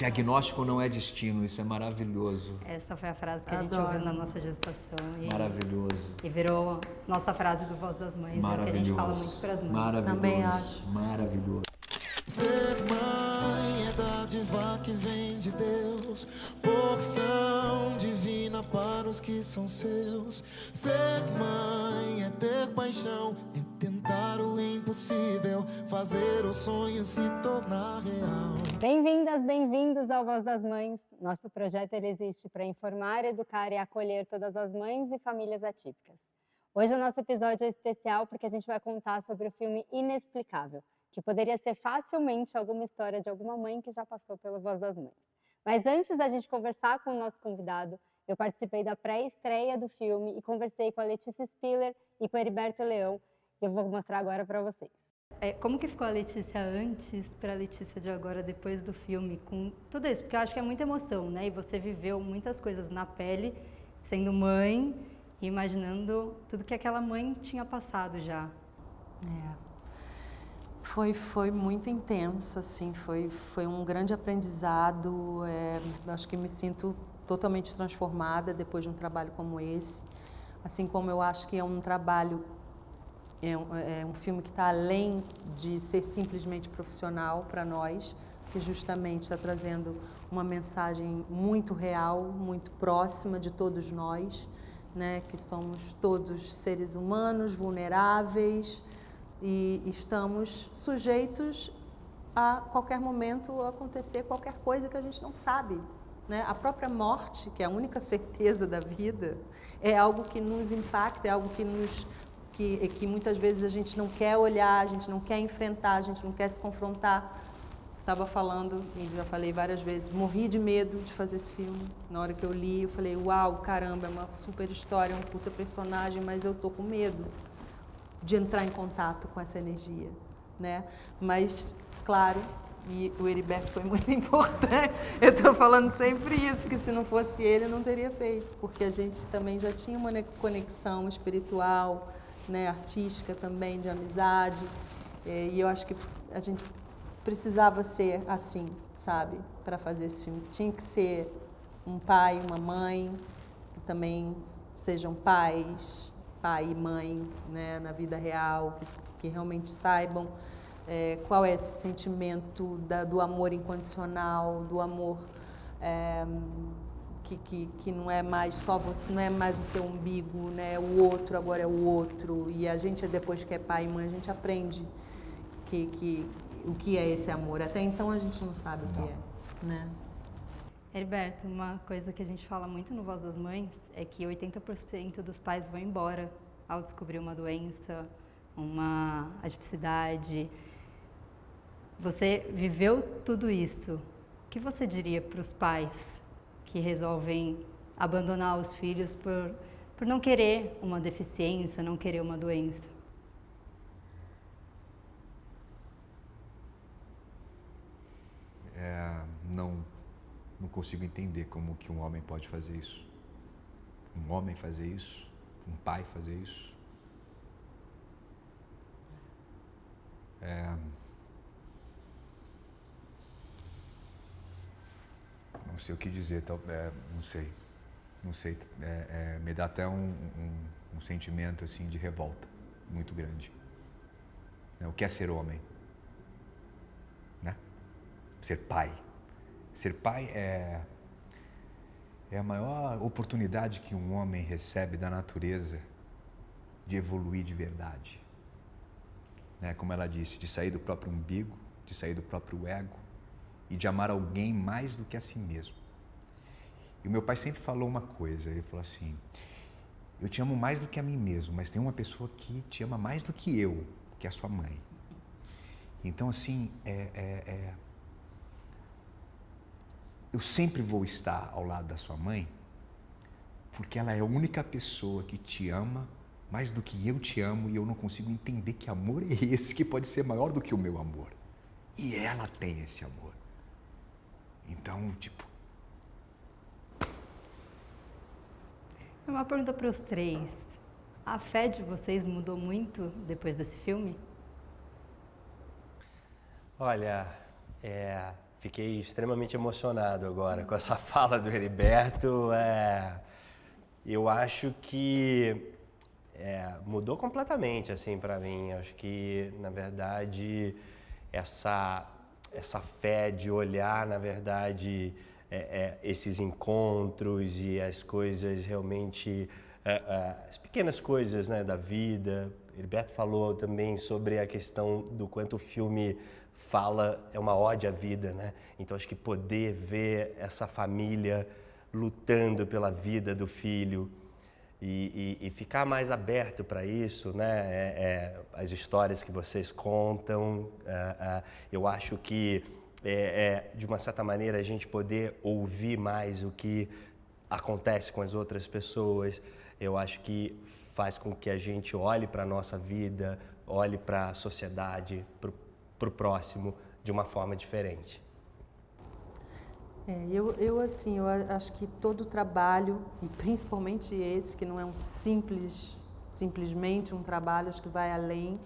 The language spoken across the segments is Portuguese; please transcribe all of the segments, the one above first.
Diagnóstico não é destino, isso é maravilhoso. Essa foi a frase que a gente ouviu na nossa gestação. Maravilhoso. E virou nossa frase do Voz das Mães, né, que a gente fala muito para as mães. Maravilhoso. Também acho. Maravilhoso. Ser mãe é dádiva que vem de Deus, porção divina para os que são seus. Ser mãe é ter paixão, é tentar o impossível, fazer o sonho se tornar real. Bem-vindas, bem-vindos ao Voz das Mães. Nosso projeto ele existe para informar, educar e acolher todas as mães e famílias atípicas. Hoje o nosso episódio é especial porque a gente vai contar sobre o filme Inexplicável, que poderia ser facilmente alguma história de alguma mãe que já passou pelo Voz das Mães. Mas antes da gente conversar com o nosso convidado, eu participei da pré-estreia do filme e conversei com a Letícia Spiller e com o Heriberto Leão, e eu vou mostrar agora para vocês. Como que ficou a Letícia antes para a Letícia de agora, depois do filme, com tudo isso? Porque eu acho que é muita emoção, né? E você viveu muitas coisas na pele, sendo mãe e imaginando tudo que aquela mãe tinha passado já. Foi muito intenso, assim, foi um grande aprendizado. Acho que me sinto totalmente transformada depois de um trabalho como esse. Assim como eu acho que é um trabalho, é um filme que está além de ser simplesmente profissional para nós, que justamente está trazendo uma mensagem muito real, muito próxima de todos nós, né? Que somos todos seres humanos, vulneráveis, e estamos sujeitos a qualquer momento acontecer qualquer coisa que a gente não sabe, né? A própria morte, que é a única certeza da vida, é algo que nos impacta, é algo que muitas vezes a gente não quer olhar, a gente não quer enfrentar, a gente não quer se confrontar. Estava falando, e já falei várias vezes, morri de medo de fazer esse filme. Na hora que eu li, eu falei, uau, caramba, é uma super história, é um puta personagem, mas eu tô com medo de entrar em contato com essa energia, né? Mas, claro, e o Heriberto foi muito importante, eu estou falando sempre isso, que se não fosse ele, eu não teria feito, porque a gente também já tinha uma conexão espiritual, né, artística também, de amizade, e eu acho que a gente precisava ser assim, sabe, para fazer esse filme. Tinha que ser um pai, uma mãe, que também sejam pais, pai e mãe, né, na vida real, que realmente saibam qual é esse sentimento do amor incondicional, do amor que não é mais só você, não é mais o seu umbigo, né, o outro agora é o outro, e a gente depois que é pai e mãe, a gente aprende o que é esse amor. Até então a gente não sabe o que é, né? Heriberto, uma coisa que a gente fala muito no Voz das Mães é que 80% dos pais vão embora ao descobrir uma doença, uma atipicidade. Você viveu tudo isso. O que você diria para os pais que resolvem abandonar os filhos por não querer uma deficiência, não querer uma doença? Não consigo entender como que um homem pode fazer isso. Um homem fazer isso, um pai fazer isso. Não sei o que dizer, não sei, me dá até um sentimento assim de revolta muito grande. O que é ser homem? Né? Ser pai. Ser pai é a maior oportunidade que um homem recebe da natureza de evoluir de verdade. Né? Como ela disse, de sair do próprio umbigo, de sair do próprio ego e de amar alguém mais do que a si mesmo. E o meu pai sempre falou uma coisa, ele falou assim, eu te amo mais do que a mim mesmo, mas tem uma pessoa que te ama mais do que eu, que é a sua mãe. Então assim, eu sempre vou estar ao lado da sua mãe, porque ela é a única pessoa que te ama mais do que eu te amo, e eu não consigo entender que amor é esse que pode ser maior do que o meu amor. E ela tem esse amor. Então, Uma pergunta para os três. A fé de vocês mudou muito depois desse filme? Olha, fiquei extremamente emocionado agora com essa fala do Heriberto. Eu acho que mudou completamente assim para mim. Acho que, na verdade, essa fé de olhar, na verdade, esses encontros e as coisas realmente, as pequenas coisas, né, da vida. Heriberto falou também sobre a questão do quanto o filme fala, é uma ode à vida, né? Então acho que poder ver essa família lutando pela vida do filho e ficar mais aberto para isso, né? As histórias que vocês contam, eu acho que de uma certa maneira a gente poder ouvir mais o que acontece com as outras pessoas, eu acho que faz com que a gente olhe para a nossa vida, olhe para a sociedade, para o próximo de uma forma diferente. Eu acho que todo o trabalho, e principalmente esse, que não é simplesmente um trabalho, acho que vai além,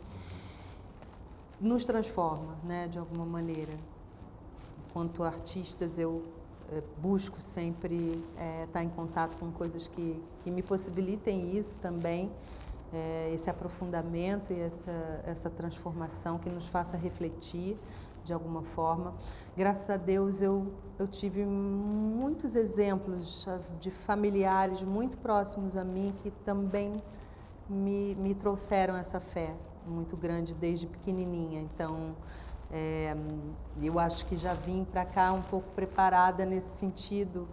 nos transforma, né, de alguma maneira. Enquanto artistas, eu busco sempre estar em contato com coisas que me possibilitem isso também, esse aprofundamento e essa transformação que nos faça refletir de alguma forma. Graças a Deus eu tive muitos exemplos de familiares muito próximos a mim que também me trouxeram essa fé muito grande desde pequenininha. Então, eu acho que já vim para cá um pouco preparada nesse sentido,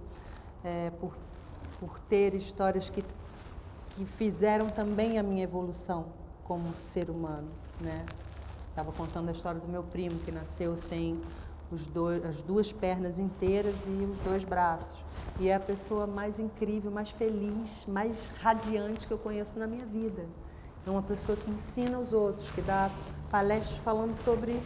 por ter histórias que fizeram também a minha evolução como ser humano, né? Estava contando a história do meu primo, que nasceu sem as duas pernas inteiras e os 2 braços. E é a pessoa mais incrível, mais feliz, mais radiante que eu conheço na minha vida. É uma pessoa que ensina os outros, que dá palestras falando sobre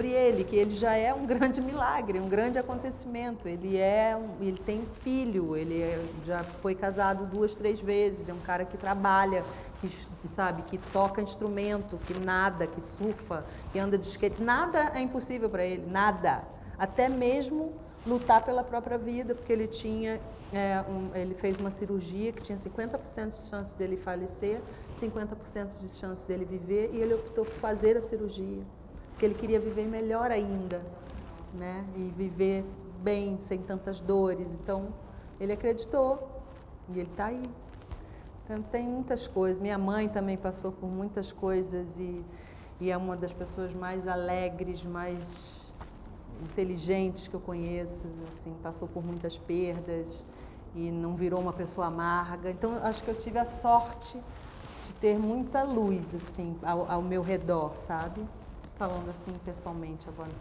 ele, que ele já é um grande milagre, um grande acontecimento. Ele tem filho, ele já foi casado 2, 3 vezes, é um cara que trabalha, que toca instrumento, que nada, que surfa, que anda de skate. Nada é impossível para ele, nada. Até mesmo lutar pela própria vida, porque ele ele fez uma cirurgia que tinha 50% de chance dele falecer, 50% de chance dele viver, e ele optou por fazer a cirurgia, porque ele queria viver melhor ainda, né? E viver bem, sem tantas dores. Então, ele acreditou e ele está aí. Então, tem muitas coisas. Minha mãe também passou por muitas coisas e é uma das pessoas mais alegres, mais inteligentes que eu conheço. Assim, passou por muitas perdas e não virou uma pessoa amarga. Então, acho que eu tive a sorte de ter muita luz assim ao meu redor, sabe? Falando assim pessoalmente agora.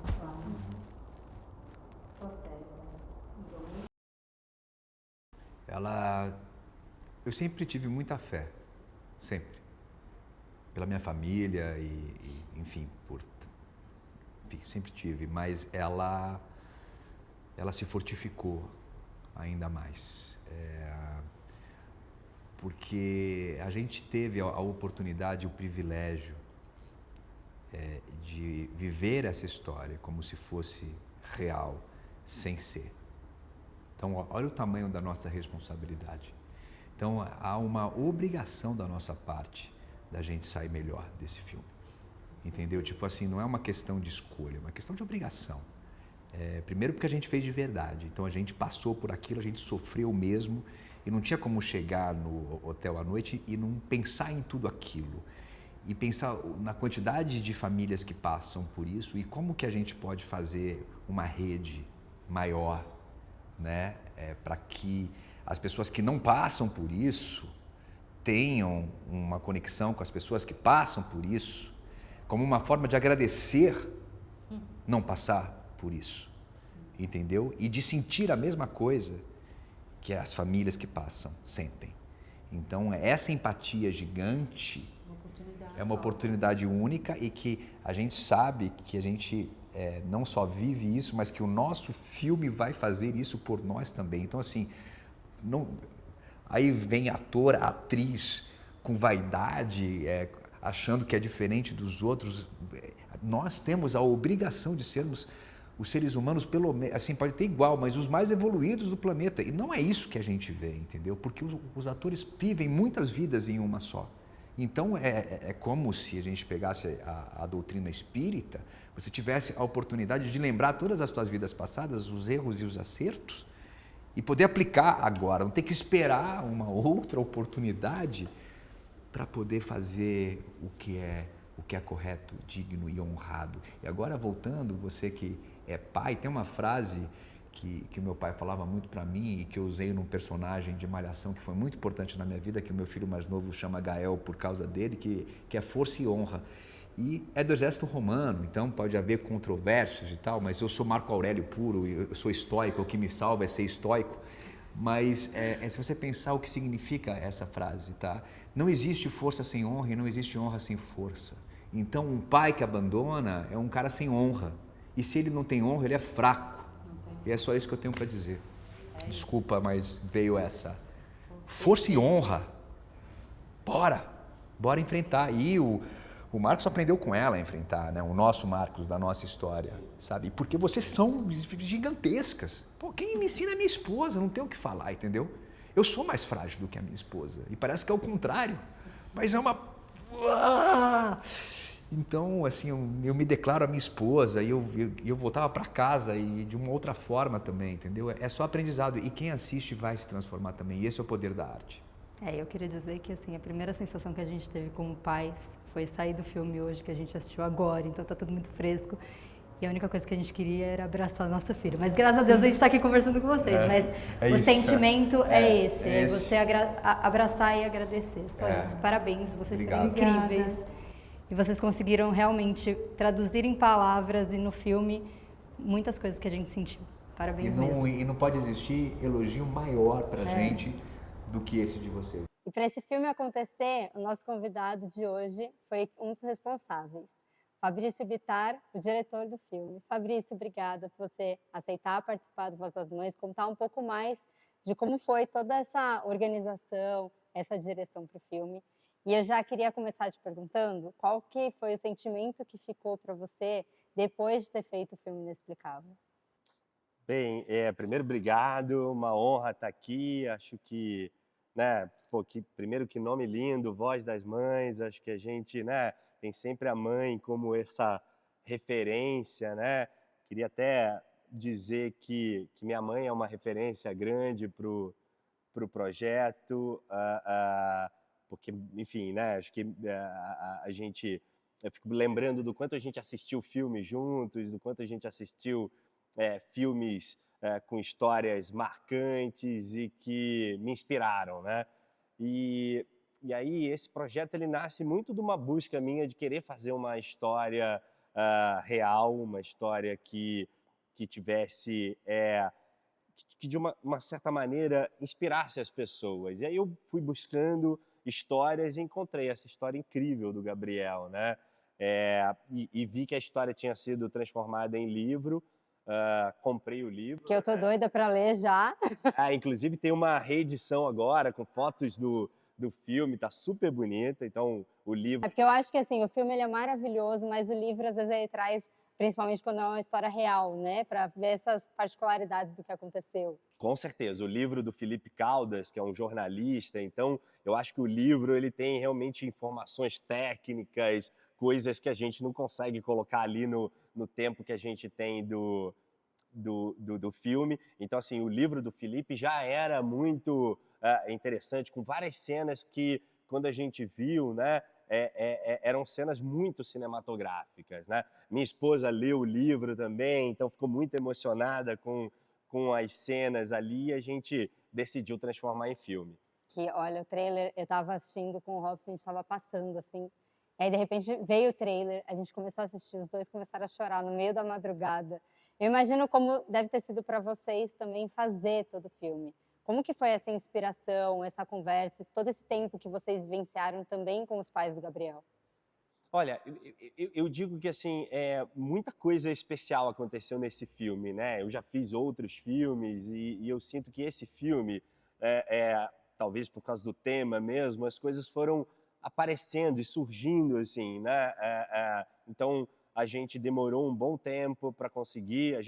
Eu sempre tive muita fé, sempre. Pela minha família enfim, sempre tive, mas ela se fortificou ainda mais. Porque a gente teve a oportunidade, o privilégio de viver essa história como se fosse real, sem ser. Então, olha o tamanho da nossa responsabilidade. Então, há uma obrigação da nossa parte da gente sair melhor desse filme. Entendeu? Tipo assim, não é uma questão de escolha, é uma questão de obrigação. Primeiro porque a gente fez de verdade. Então, a gente passou por aquilo, a gente sofreu mesmo e não tinha como chegar no hotel à noite e não pensar em tudo aquilo. E pensar na quantidade de famílias que passam por isso e como que a gente pode fazer uma rede maior, né? Para que as pessoas que não passam por isso tenham uma conexão com as pessoas que passam por isso, como uma forma de agradecer não passar por isso, entendeu? E de sentir a mesma coisa que as famílias que passam sentem. Então, essa empatia gigante é uma oportunidade única e que a gente sabe que a gente não só vive isso, mas que o nosso filme vai fazer isso por nós também. Então, assim, aí vem ator, atriz com vaidade, achando que é diferente dos outros. Nós temos a obrigação de sermos os seres humanos, pelo menos, assim, pode ter igual, mas os mais evoluídos do planeta. E não é isso que a gente vê, entendeu? Porque os atores vivem muitas vidas em uma só. Então, é como se a gente pegasse a doutrina espírita, você tivesse a oportunidade de lembrar todas as suas vidas passadas, os erros e os acertos, e poder aplicar agora, não ter que esperar uma outra oportunidade para poder fazer o que é correto, digno e honrado. E agora, voltando, você que é pai, tem uma frase que o meu pai falava muito para mim e que eu usei num personagem de Malhação que foi muito importante na minha vida, que o meu filho mais novo chama Gael por causa dele, que é força e honra. E é do exército romano, então pode haver controvérsias e tal, mas eu sou Marco Aurélio puro, eu sou estoico, o que me salva é ser estoico. Mas se você pensar o que significa essa frase, tá? Não existe força sem honra e não existe honra sem força. Então, um pai que abandona é um cara sem honra. E se ele não tem honra, ele é fraco. E é só isso que eu tenho para dizer. Desculpa, mas veio essa. Força e honra. Bora enfrentar. E o Marcos aprendeu com ela a enfrentar, né? O nosso Marcos, da nossa história, sabe? Porque vocês são gigantescas. Pô, quem me ensina é minha esposa, não tem o que falar, entendeu? Eu sou mais frágil do que a minha esposa. E parece que é o contrário. Mas é uma... Então, assim, eu me declaro a minha esposa e eu voltava para casa e de uma outra forma também, entendeu? É só aprendizado e quem assiste vai se transformar também. E esse é o poder da arte. Eu queria dizer que, assim, a primeira sensação que a gente teve como pais foi sair do filme hoje, que a gente assistiu agora, então tá tudo muito fresco. E a única coisa que a gente queria era abraçar nosso filho. Mas graças a Deus a gente está aqui conversando com vocês. Mas o sentimento é esse. É você abraçar e agradecer. Só isso. Parabéns, vocês são incríveis. E vocês conseguiram realmente traduzir em palavras e no filme muitas coisas que a gente sentiu. Parabéns mesmo. E não pode existir elogio maior pra gente do que esse de vocês. E para esse filme acontecer, o nosso convidado de hoje foi um dos responsáveis. Fabrício Bittar, o diretor do filme. Fabrício, obrigada por você aceitar participar do Voz das Mães, contar um pouco mais de como foi toda essa organização, essa direção para o filme. E eu já queria começar te perguntando qual que foi o sentimento que ficou para você depois de ter feito o filme Inexplicável. Bem, primeiro, obrigado, uma honra estar aqui, acho que, né, primeiro que nome lindo, Voz das Mães, acho que a gente, né, tem sempre a mãe como essa referência, né, queria até dizer que minha mãe é uma referência grande pro projeto, porque, enfim, né, acho que eu fico lembrando do quanto a gente assistiu filmes juntos, do quanto a gente assistiu filmes com histórias marcantes e que me inspiraram, né? E aí esse projeto ele nasce muito de uma busca minha de querer fazer uma história real, uma história que tivesse, que de uma certa maneira inspirasse as pessoas. E aí eu fui buscando histórias e encontrei essa história incrível do Gabriel, né? E vi que a história tinha sido transformada em livro. Comprei o livro. Que eu tô doida para ler já. Inclusive tem uma reedição agora com fotos do filme, tá super bonita, então o livro... Porque eu acho que assim, o filme ele é maravilhoso, mas o livro às vezes ele traz, principalmente quando é uma história real, né, para ver essas particularidades do que aconteceu. Com certeza, o livro do Felipe Caldas, que é um jornalista, então eu acho que o livro ele tem realmente informações técnicas, coisas que a gente não consegue colocar ali no tempo que a gente tem do filme. Então, assim, o livro do Felipe já era muito interessante, com várias cenas que, quando a gente viu, né, eram cenas muito cinematográficas, né? Minha esposa leu o livro também, então ficou muito emocionada com as cenas ali e a gente decidiu transformar em filme. Que, olha, o trailer, eu tava assistindo com o Robson, a gente tava passando, assim, aí de repente veio o trailer, a gente começou a assistir, os dois começaram a chorar no meio da madrugada. Eu imagino como deve ter sido para vocês também fazer todo o filme. Como que foi essa inspiração, essa conversa, todo esse tempo que vocês vivenciaram também com os pais do Gabriel? Olha, eu digo que assim, muita coisa especial aconteceu nesse filme, né? Eu já fiz outros filmes e eu sinto que esse filme, talvez por causa do tema mesmo, as coisas foram aparecendo e surgindo, assim, né? Então, a gente demorou um bom tempo para conseguir.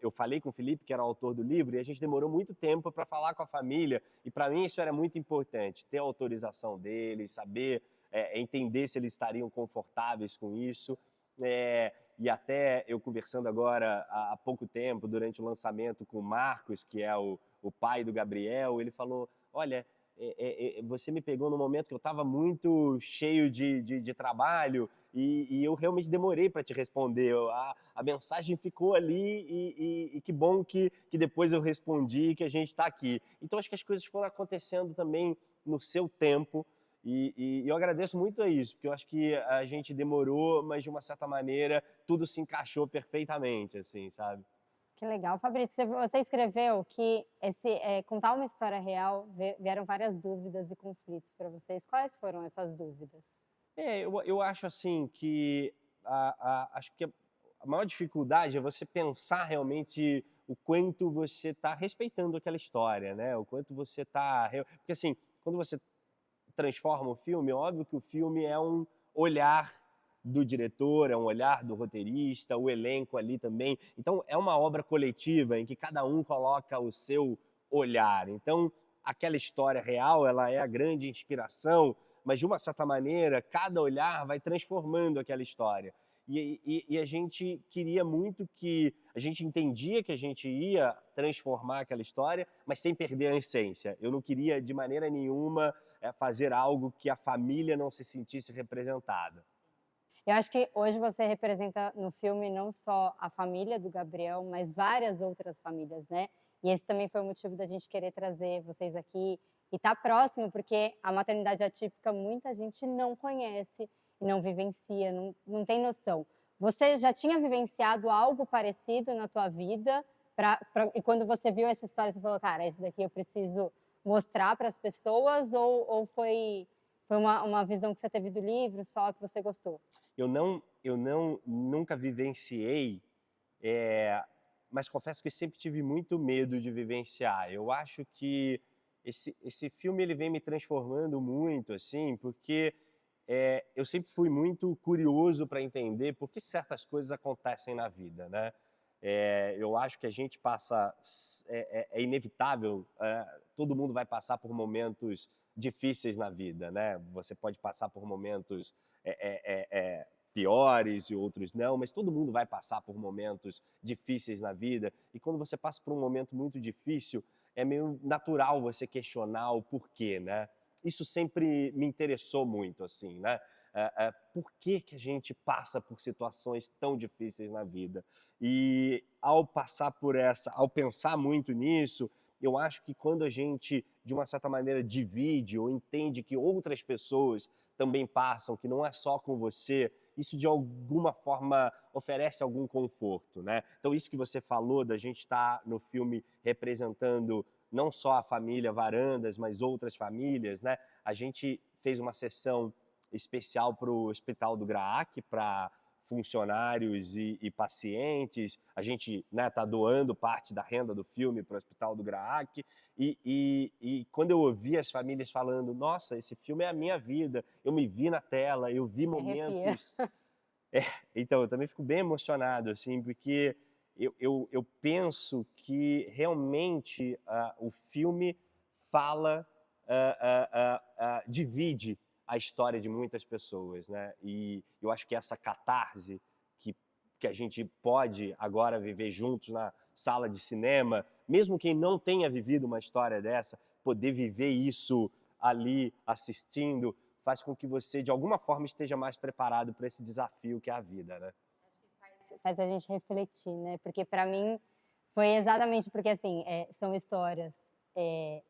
Eu falei com o Felipe, que era o autor do livro, e a gente demorou muito tempo para falar com a família. E para mim isso era muito importante, ter a autorização deles, saber, entender se eles estariam confortáveis com isso. E até eu conversando agora há pouco tempo, durante o lançamento com o Marcos, que é o pai do Gabriel, ele falou, olha, você me pegou no momento que eu estava muito cheio de trabalho e eu realmente demorei para te responder. A mensagem ficou ali e que bom que depois eu respondi e que a gente está aqui. Então acho que as coisas foram acontecendo também no seu tempo e eu agradeço muito a isso, porque eu acho que a gente demorou, mas de uma certa maneira tudo se encaixou perfeitamente, assim, sabe? Que legal. Fabrício, você escreveu que contar uma história real vieram várias dúvidas e conflitos para vocês. Quais foram essas dúvidas? Eu acho assim que acho que a maior dificuldade é você pensar realmente o quanto você está respeitando aquela história, né? O quanto você está... Porque assim, quando você transforma o filme, é óbvio que o filme é um olhar do diretor, é um olhar do roteirista, o elenco ali também. Então, é uma obra coletiva em que cada um coloca o seu olhar. Então, aquela história real, ela é a grande inspiração, mas de uma certa maneira, cada olhar vai transformando aquela história. E a gente queria muito a gente entendia que a gente ia transformar aquela história, mas sem perder a essência. Eu não queria, de maneira nenhuma, fazer algo que a família não se sentisse representada. Eu acho que hoje você representa no filme não só a família do Gabriel, mas várias outras famílias, né? E esse também foi o motivo da gente querer trazer vocês aqui e estar próximo, porque a maternidade atípica muita gente não conhece e não vivencia, não tem noção. Você já tinha vivenciado algo parecido na tua vida? E quando você viu essa história, você falou, cara, isso daqui eu preciso mostrar para as pessoas? Ou foi uma visão que você teve do livro só que você gostou? Eu nunca vivenciei, mas confesso que sempre tive muito medo de vivenciar. Eu acho que esse filme ele vem me transformando muito, assim, porque eu sempre fui muito curioso para entender por que certas coisas acontecem na vida, né? Eu acho que a gente passa, é inevitável, todo mundo vai passar por momentos difíceis na vida, né? Você pode passar por momentos piores e outros não, mas todo mundo vai passar por momentos difíceis na vida. E quando você passa por um momento muito difícil, é meio natural você questionar o porquê, né? Isso sempre me interessou muito, assim, né? Por que a gente passa por situações tão difíceis na vida? E ao pensar muito nisso, eu acho que quando a gente, de uma certa maneira, divide ou entende que outras pessoas também passam, que não é só com você, isso de alguma forma oferece algum conforto, né? Então isso que você falou da gente estar no filme representando não só a família Varandas, mas outras famílias, né? A gente fez uma sessão especial para o Hospital do Graac, para funcionários e pacientes. A gente está doando parte da renda do filme para o Hospital do Graac. E quando eu ouvi as famílias falando, nossa, esse filme é a minha vida, eu me vi na tela, eu vi momentos... Então, eu também fico bem emocionado, assim, porque eu penso que realmente o filme fala, divide a história de muitas pessoas, né? E eu acho que essa catarse que a gente pode agora viver juntos na sala de cinema, mesmo quem não tenha vivido uma história dessa, poder viver isso ali assistindo, faz com que você, de alguma forma, esteja mais preparado para esse desafio que é a vida, né? Faz a gente refletir, né? Porque para mim foi exatamente porque, assim, são histórias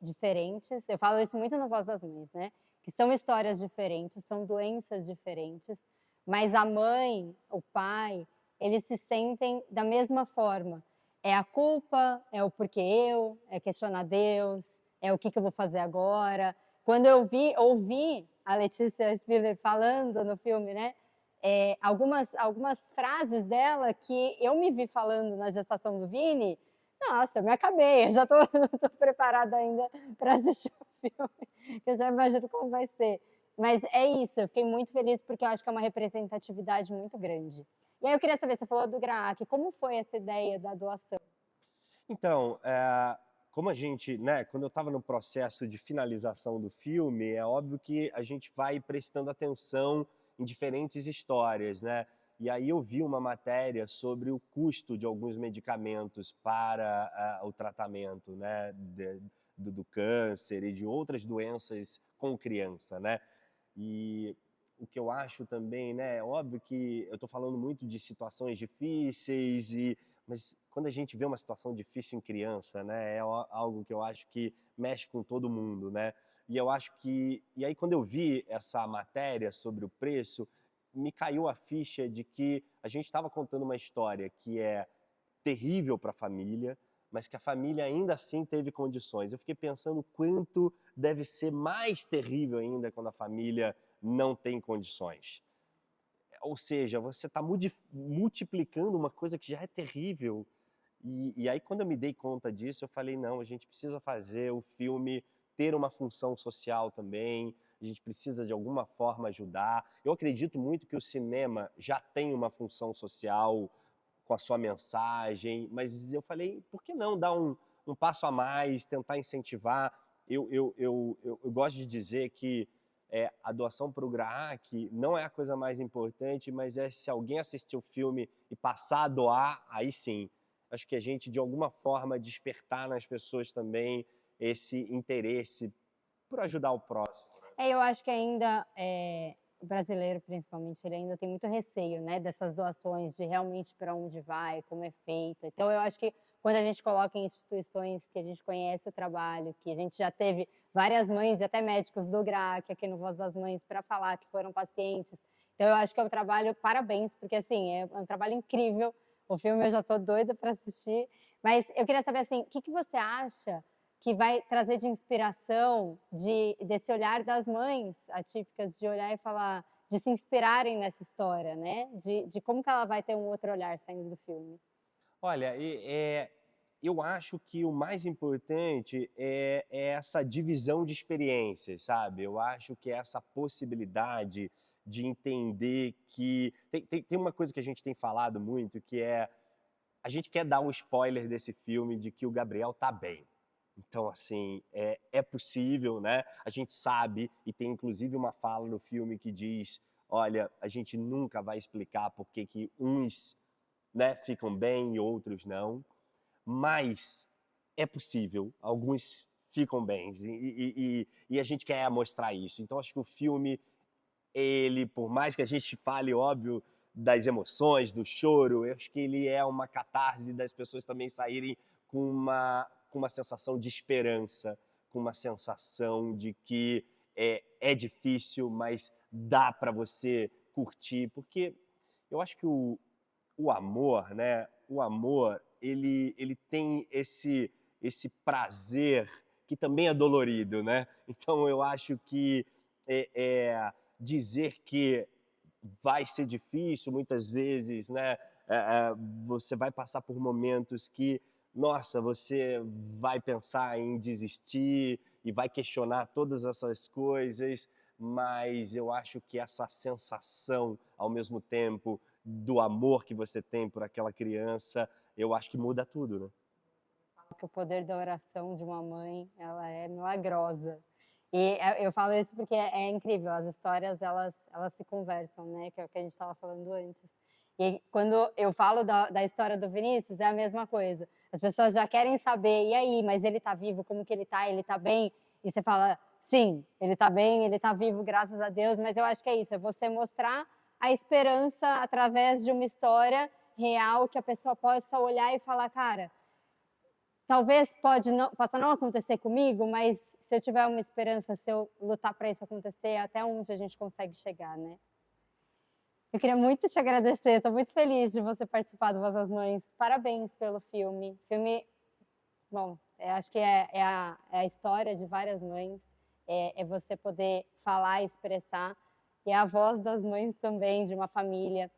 diferentes. Eu falo isso muito no Voz das Mães, né? Que são histórias diferentes, são doenças diferentes, mas a mãe, o pai, eles se sentem da mesma forma. É a culpa, é o porquê é questionar Deus, é o que eu vou fazer agora. Quando eu ouvi a Letícia Spiller falando no filme, né? Algumas frases dela que eu me vi falando na gestação do Vini, nossa, eu me acabei, eu já não tô preparada ainda para assistir o filme, que eu já imagino como vai ser. Mas é isso, eu fiquei muito feliz porque eu acho que é uma representatividade muito grande. E aí eu queria saber, você falou do GRAAC, como foi essa ideia da doação? Então, como a gente, né, quando eu estava no processo de finalização do filme, é óbvio que a gente vai prestando atenção em diferentes histórias, né? E aí eu vi uma matéria sobre o custo de alguns medicamentos para o tratamento, né, do câncer e de outras doenças com criança, né? E o que eu acho também, né, é óbvio que eu estou falando muito de situações difíceis, mas quando a gente vê uma situação difícil em criança, né, algo que eu acho que mexe com todo mundo, né? E eu acho que, e aí quando eu vi essa matéria sobre o preço, me caiu a ficha de que a gente estava contando uma história que é terrível para a família, mas que a família ainda assim teve condições. Eu fiquei pensando quanto deve ser mais terrível ainda quando a família não tem condições. Ou seja, você está multiplicando uma coisa que já é terrível. E aí, quando eu me dei conta disso, eu falei, não, a gente precisa fazer o filme ter uma função social também, a gente precisa de alguma forma ajudar. Eu acredito muito que o cinema já tem uma função social com a sua mensagem, mas eu falei, por que não dar um passo a mais, tentar incentivar? Eu gosto de dizer que a doação para o GRAAC não é a coisa mais importante, mas se alguém assistir o filme e passar a doar, aí sim. Acho que a gente, de alguma forma, despertar nas pessoas também esse interesse por ajudar o próximo. Eu acho que ainda, o brasileiro principalmente, ele ainda tem muito receio, né, dessas doações, de realmente para onde vai, como é feita. Então eu acho que quando a gente coloca em instituições que a gente conhece o trabalho, que a gente já teve várias mães e até médicos do GRAAC aqui no Voz das Mães para falar que foram pacientes. Então eu acho que é um trabalho, parabéns, porque assim, é um trabalho incrível. O filme eu já estou doida para assistir. Mas eu queria saber assim, o que você acha que vai trazer de inspiração desse olhar das mães atípicas, de olhar e falar, de se inspirarem nessa história, né? De como que ela vai ter um outro olhar saindo do filme. Olha, eu acho que o mais importante é essa divisão de experiências, sabe? Eu acho que é essa possibilidade de entender que... Tem uma coisa que a gente tem falado muito, que é... A gente quer dar um spoiler desse filme de que o Gabriel tá bem. Então, assim, é possível, né? A gente sabe, e tem inclusive uma fala no filme que diz, olha, a gente nunca vai explicar por que uns, né, ficam bem e outros não, mas é possível, alguns ficam bem, e a gente quer mostrar isso. Então, acho que o filme, ele, por mais que a gente fale, óbvio, das emoções, do choro, eu acho que ele é uma catarse das pessoas também saírem com uma sensação de esperança, com uma sensação de que é difícil, mas dá para você curtir, porque eu acho que o amor, né? O amor, ele tem esse prazer que também é dolorido, né? Então eu acho que dizer que vai ser difícil muitas vezes, né? Você vai passar por momentos que, nossa, você vai pensar em desistir e vai questionar todas essas coisas, mas eu acho que essa sensação, ao mesmo tempo, do amor que você tem por aquela criança, eu acho que muda tudo, né? Que o poder da oração de uma mãe, ela é milagrosa. E eu falo isso porque é incrível, as histórias, elas se conversam, né? Que é o que a gente estava falando antes. E quando eu falo da história do Vinícius, é a mesma coisa. As pessoas já querem saber, e aí, mas ele tá vivo, como que ele tá bem? E você fala, sim, ele tá bem, ele tá vivo, graças a Deus, mas eu acho que é isso, é você mostrar a esperança através de uma história real que a pessoa possa olhar e falar, cara, talvez possa não acontecer comigo, mas se eu tiver uma esperança, se eu lutar para isso acontecer, até onde a gente consegue chegar, né? Eu queria muito te agradecer, estou muito feliz de você participar do Voz das Mães. Parabéns pelo filme. Filme, bom, acho que é a história de várias mães, é você poder falar, expressar, e é a voz das mães também, de uma família.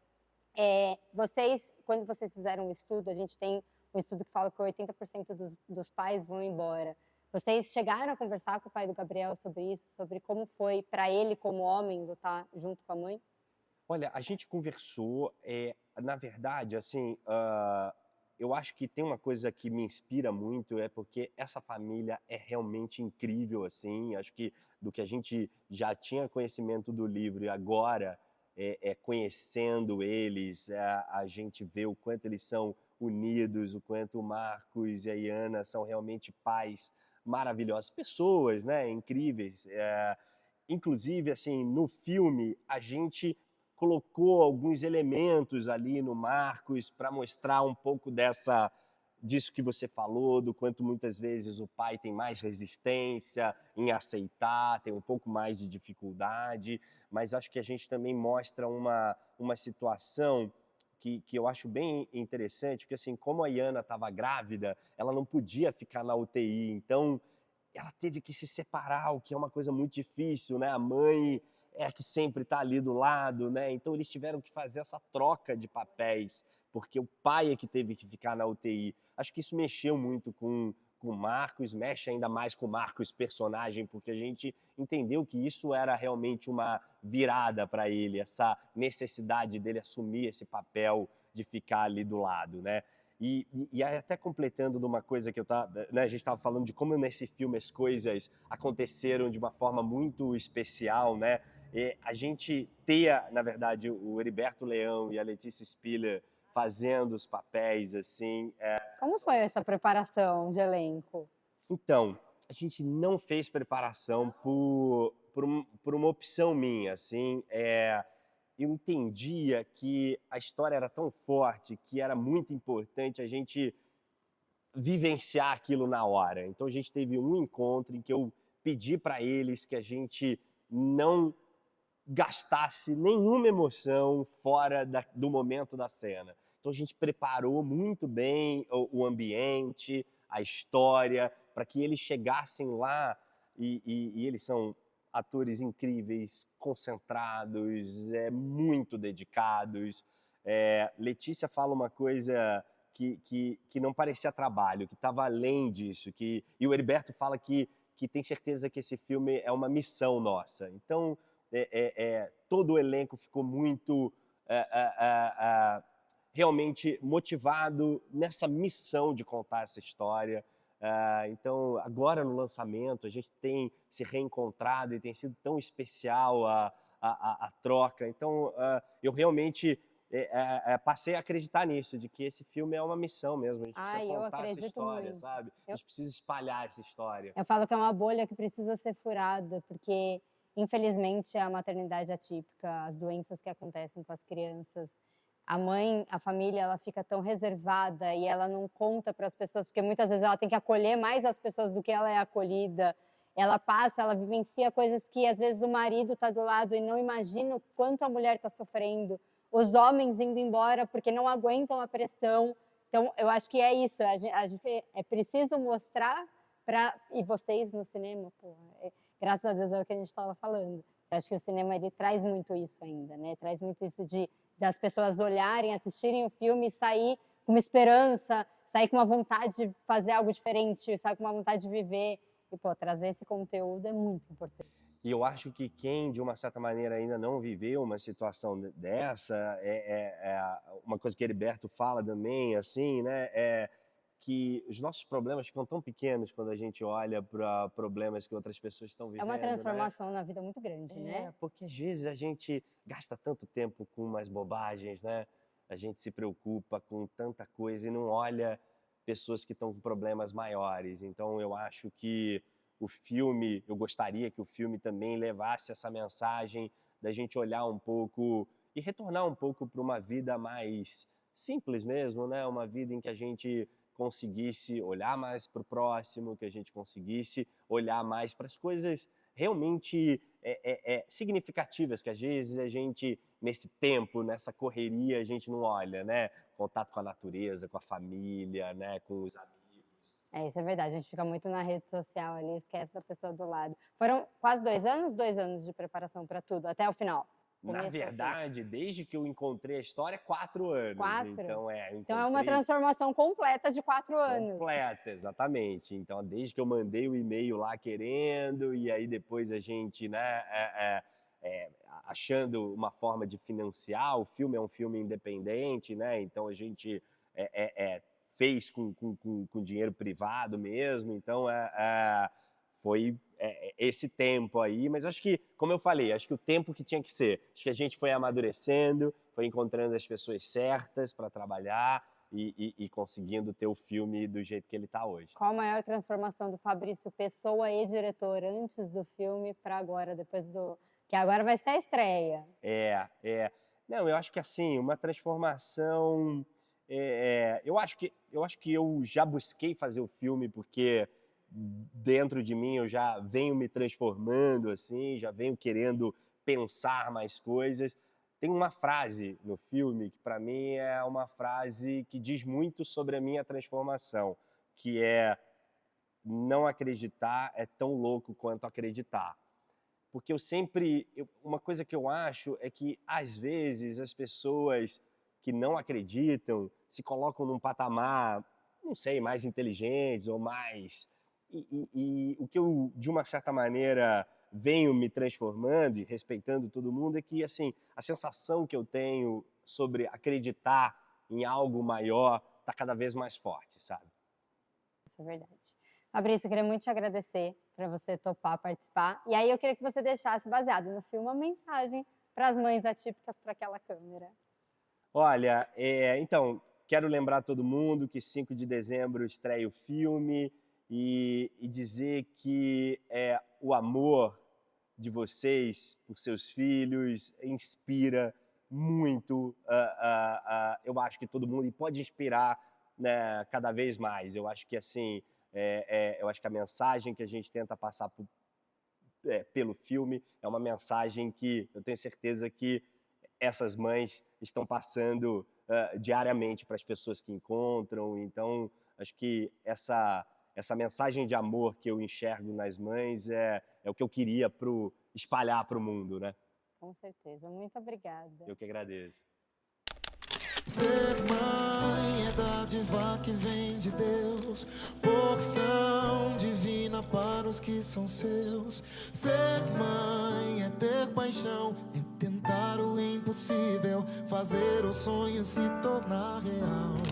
Quando vocês fizeram um estudo, a gente tem um estudo que fala que 80% dos pais vão embora. Vocês chegaram a conversar com o pai do Gabriel sobre isso, sobre como foi para ele como homem lutar junto com a mãe? Olha, a gente conversou, na verdade, assim, eu acho que tem uma coisa que me inspira muito, é porque essa família é realmente incrível, assim, acho que do que a gente já tinha conhecimento do livro e agora, conhecendo eles, a gente vê o quanto eles são unidos, o quanto o Marcos e a Iana são realmente pais maravilhosos, pessoas, né, incríveis. Inclusive, assim, no filme, a gente colocou alguns elementos ali no Marcos para mostrar um pouco disso que você falou, do quanto muitas vezes o pai tem mais resistência em aceitar, tem um pouco mais de dificuldade, mas acho que a gente também mostra uma situação que eu acho bem interessante, porque assim, como a Iana estava grávida, ela não podia ficar na UTI, então ela teve que se separar, o que é uma coisa muito difícil, né? A mãe é a que sempre está ali do lado, né? Então eles tiveram que fazer essa troca de papéis, porque o pai é que teve que ficar na UTI. Acho que isso mexeu muito com o Marcos, mexe ainda mais com o Marcos personagem, porque a gente entendeu que isso era realmente uma virada para ele, essa necessidade dele assumir esse papel de ficar ali do lado, né? E aí até completando de uma coisa que né, a gente estava falando de como nesse filme as coisas aconteceram de uma forma muito especial, né? E a gente ter, na verdade, o Heriberto Leão e a Letícia Spiller fazendo os papéis, assim. Como foi essa preparação de elenco? Então, a gente não fez preparação por uma opção minha, assim. Eu entendia que a história era tão forte que era muito importante a gente vivenciar aquilo na hora. Então a gente teve um encontro em que eu pedi para eles que a gente não gastasse nenhuma emoção fora do momento da cena. Então a gente preparou muito bem o ambiente, a história, para que eles chegassem lá e eles são atores incríveis, concentrados, muito dedicados. Letícia fala uma coisa que não parecia trabalho, que estava além disso. E o Heriberto fala que tem certeza que esse filme é uma missão nossa. Então, todo o elenco ficou muito realmente motivado nessa missão de contar essa história. Então, agora no lançamento, a gente tem se reencontrado e tem sido tão especial a troca. Então, eu realmente passei a acreditar nisso, de que esse filme é uma missão mesmo. A gente precisa Eu contar essa acredito história, muito. sabe? A gente precisa espalhar essa história. Eu falo que é uma bolha que precisa ser furada, porque, infelizmente, a maternidade atípica, as doenças que acontecem com as crianças, a mãe, a família, ela fica tão reservada e ela não conta para as pessoas, porque muitas vezes ela tem que acolher mais as pessoas do que ela é acolhida. Ela passa, ela vivencia coisas que às vezes o marido está do lado e não imagina o quanto a mulher está sofrendo. Os homens indo embora porque não aguentam a pressão. Então, eu acho que é isso. A gente é preciso mostrar e vocês no cinema, graças a Deus é o que a gente estava falando. Eu acho que o cinema ele traz muito isso ainda, né? Traz muito isso das pessoas olharem, assistirem o filme e sair com uma esperança, sair com uma vontade de fazer algo diferente, sair com uma vontade de viver. E, trazer esse conteúdo é muito importante. E eu acho que quem, de uma certa maneira, ainda não viveu uma situação dessa, uma coisa que Heriberto fala também, assim, né, que os nossos problemas ficam tão pequenos quando a gente olha para problemas que outras pessoas estão vivendo. É uma transformação na vida muito grande, né? Porque às vezes a gente gasta tanto tempo com umas bobagens, né? A gente se preocupa com tanta coisa e não olha pessoas que estão com problemas maiores. Então eu acho que eu gostaria que o filme também levasse essa mensagem da gente olhar um pouco e retornar um pouco para uma vida mais simples mesmo, né? Uma vida em que a gente conseguisse olhar mais para o próximo, que a gente conseguisse olhar mais para as coisas realmente significativas, que às vezes a gente, nesse tempo, nessa correria, a gente não olha, né? Contato com a natureza, com a família, né? Com os amigos. Isso é verdade, a gente fica muito na rede social ali, esquece da pessoa do lado. Foram quase 2 anos de preparação para tudo, até o final? começo Na ao fim? verdade, desde que eu encontrei a história, 4 anos. 4? Então, Então é uma encontrei transformação completa de 4 anos. completa, exatamente. Então, desde que eu mandei o e-mail lá querendo, e aí depois a gente, né, achando uma forma de financiar, o filme é um filme independente, né? Então a gente fez com dinheiro privado mesmo, então foi esse tempo aí, mas acho que, como eu falei, acho que o tempo que tinha que ser, acho que a gente foi amadurecendo, foi encontrando as pessoas certas para trabalhar e conseguindo ter o filme do jeito que ele está hoje. Qual a maior transformação do Fabrício pessoa e diretor antes do filme para agora, depois do... Que agora vai ser a estreia. Não, eu acho que assim, uma transformação... eu acho que eu já busquei fazer o filme porque dentro de mim eu já venho me transformando, assim, já venho querendo pensar mais coisas. Tem uma frase no filme que para mim é uma frase que diz muito sobre a minha transformação, que é: não acreditar é tão louco quanto acreditar. Porque uma coisa que eu acho é que, às vezes, as pessoas que não acreditam se colocam num patamar, não sei, mais inteligentes ou mais... E o que eu, de uma certa maneira, venho me transformando e respeitando todo mundo é que, assim, a sensação que eu tenho sobre acreditar em algo maior está cada vez mais forte, sabe? Isso é verdade. Fabrício, eu queria muito te agradecer para você topar participar. E aí eu queria que você deixasse, baseado no filme, uma mensagem para as mães atípicas para aquela câmera. Olha, então, quero lembrar todo mundo que 5 de dezembro estreia o filme e dizer que o amor de vocês por seus filhos inspira muito, eu acho que todo mundo, e pode inspirar, né, cada vez mais. Eu acho que assim, eu acho que a mensagem que a gente tenta passar pelo filme é uma mensagem que eu tenho certeza que essas mães estão passando diariamente para as pessoas que encontram. Então, acho que essa mensagem de amor que eu enxergo nas mães é o que eu queria espalhar para o mundo, né? Com certeza. Muito obrigada. Eu que agradeço. Ser mãe é dádiva que vem de Deus, porção divina para os que são seus. Ser mãe é ter paixão, é tentar o impossível, fazer o sonho se tornar real.